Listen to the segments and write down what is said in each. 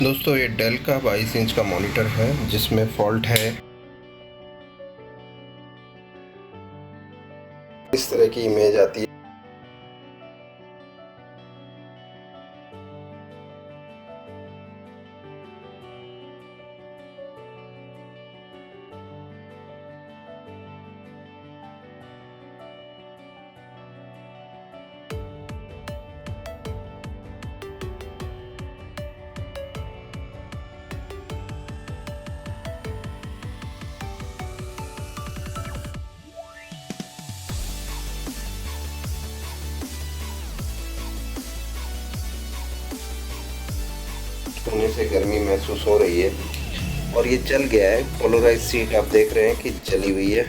दोस्तों ये डेल का 22 इंच का मॉनिटर है जिसमें फॉल्ट है। इस तरह की इमेज आती है। होने से गर्मी महसूस हो रही है और ये जल गया है। पोलराइज सीट आप देख रहे हैं कि जली हुई है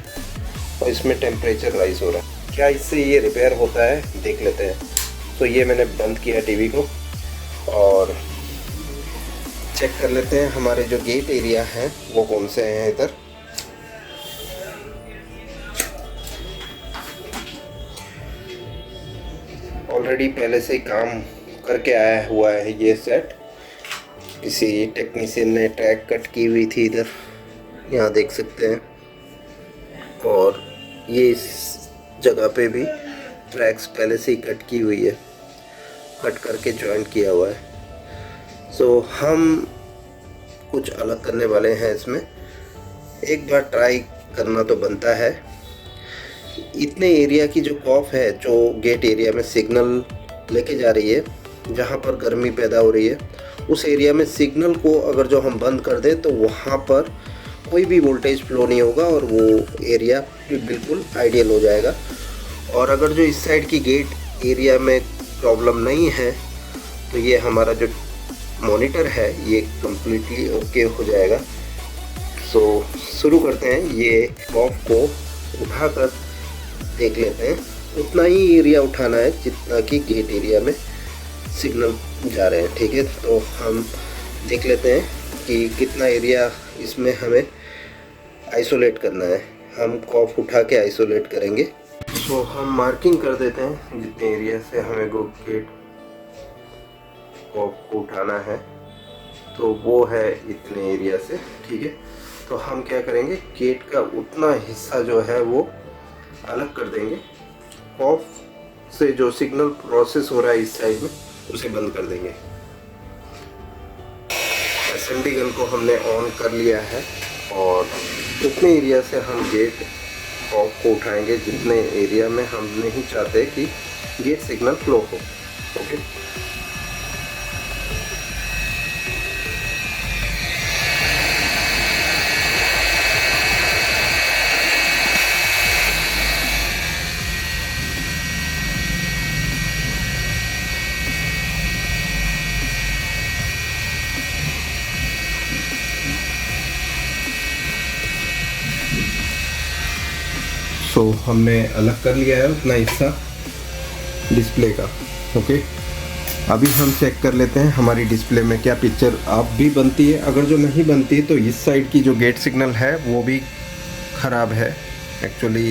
और इसमें टेम्परेचर राइज हो रहा है। क्या इससे ये रिपेयर होता है देख लेते हैं। तो ये मैंने बंद किया टीवी को और चेक कर लेते हैं हमारे जो गेट एरिया हैं वो कौन से हैं। इधर ऑलरेडी पहले से ही काम करके आया हुआ है ये सेट। किसी टेक्नीशियन ने ट्रैक कट की हुई थी इधर, यहाँ देख सकते हैं। और ये इस जगह पे भी ट्रैक्स पहले से ही कट की हुई है, कट करके जॉइंट किया हुआ है। सो हम कुछ अलग करने वाले हैं इसमें। एक बार ट्राई करना तो बनता है। इतने एरिया की जो कॉफ है जो गेट एरिया में सिग्नल लेके जा रही है, जहाँ पर गर्मी पैदा हो रही है, उस एरिया में सिग्नल को अगर जो हम बंद कर दें तो वहाँ पर कोई भी वोल्टेज फ्लो नहीं होगा और वो एरिया बिल्कुल आइडियल हो जाएगा। और अगर जो इस साइड की गेट एरिया में प्रॉब्लम नहीं है तो ये हमारा जो मॉनिटर है ये कम्प्लीटली ओके हो जाएगा। सो शुरू करते हैं। ये ऑफ को उठाकर देख लेते हैं। उतना ही एरिया उठाना है जितना कि गेट एरिया में सिग्नल जा रहे हैं, ठीक है। तो हम देख लेते हैं कि कितना एरिया इसमें हमें आइसोलेट करना है। हम कॉफ उठा के आइसोलेट करेंगे। तो हम मार्किंग कर देते हैं जितने एरिया से हमें वो गेट कॉफ को उठाना है, तो वो है इतने एरिया से, ठीक है। तो हम क्या करेंगे, गेट का उतना हिस्सा जो है वो अलग कर देंगे। कॉफ से जो सिग्नल प्रोसेस हो रहा है इस साइड में उसे बंद कर देंगे। एसएमडी गन को हमने ऑन कर लिया है और उतने एरिया से हम गेट ऑफ को उठाएंगे जितने एरिया में हम नहीं चाहते कि गेट सिग्नल फ्लो हो, ओके। सो हमने अलग कर लिया है उतना हिस्सा डिस्प्ले का, ओके। अभी हम चेक कर लेते हैं हमारी डिस्प्ले में क्या पिक्चर अब भी बनती है। अगर जो नहीं बनती है तो इस साइड की जो गेट सिग्नल है वो भी ख़राब है। एक्चुअली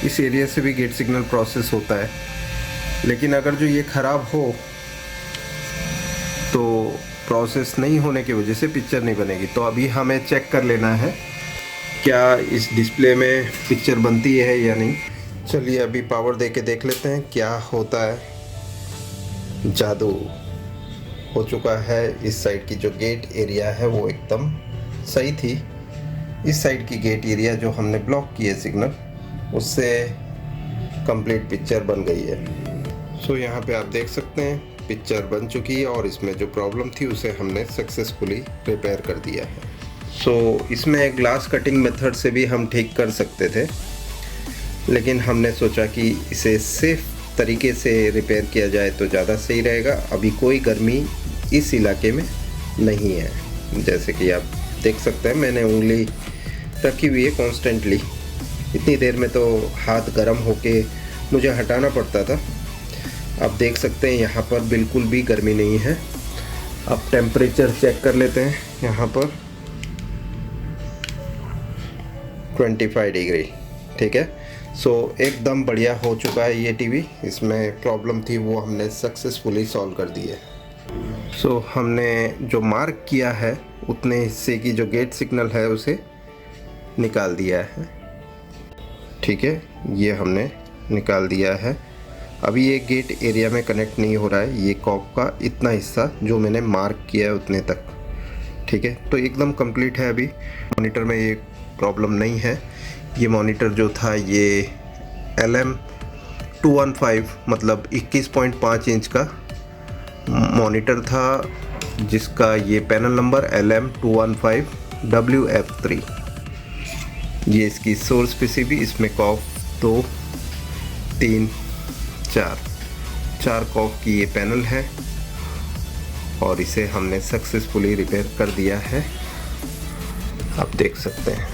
इस एरिया से भी गेट सिग्नल प्रोसेस होता है, लेकिन अगर जो ये ख़राब हो तो प्रोसेस नहीं होने की वजह से पिक्चर नहीं बनेगी। तो अभी हमें चेक कर लेना है क्या इस डिस्प्ले में पिक्चर बनती है या नहीं। चलिए अभी पावर दे के देख लेते हैं क्या होता है। जादू हो चुका है। इस साइड की जो गेट एरिया है वो एकदम सही थी। इस साइड की गेट एरिया जो हमने ब्लॉक की है सिग्नल, उससे कंप्लीट पिक्चर बन गई है। सो यहाँ पे आप देख सकते हैं पिक्चर बन चुकी है और इसमें जो प्रॉब्लम थी उसे हमने सक्सेसफुली रिपेयर कर दिया है। सो इसमें एक ग्लास कटिंग मेथड से भी हम ठीक कर सकते थे, लेकिन हमने सोचा कि इसे सेफ तरीके से रिपेयर किया जाए तो ज़्यादा सही रहेगा। अभी कोई गर्मी इस इलाके में नहीं है। जैसे कि आप देख सकते हैं मैंने उंगली रखी हुई है कॉन्स्टेंटली। इतनी देर में तो हाथ गर्म होके मुझे हटाना पड़ता था। आप देख सकते हैं यहाँ पर बिल्कुल भी गर्मी नहीं है। अब टेम्परेचर चेक कर लेते हैं। यहाँ पर 25 डिग्री, ठीक है। सो एकदम बढ़िया हो चुका है ये टीवी। इसमें प्रॉब्लम थी वो हमने सक्सेसफुली सॉल्व कर दी है। सो हमने जो मार्क किया है उतने हिस्से की जो गेट सिग्नल है उसे निकाल दिया है। ठीक है, ये हमने निकाल दिया है। अभी ये गेट एरिया में कनेक्ट नहीं हो रहा है, ये कॉक का इतना हिस्सा जो मैंने मार्क किया है उतने तक। ठीक है, तो एकदम कंप्लीट है। अभी मॉनिटर में ये प्रॉब्लम नहीं है। ये मॉनिटर जो था ये LM215 मतलब 21.5 इंच का मॉनिटर था, जिसका ये पैनल नंबर LM215WF3। ये इसकी सोर्स पीसीबी, इसमें कॉक 2 3 4 कॉक की ये पैनल है और इसे हमने सक्सेसफुली रिपेयर कर दिया है, आप देख सकते हैं।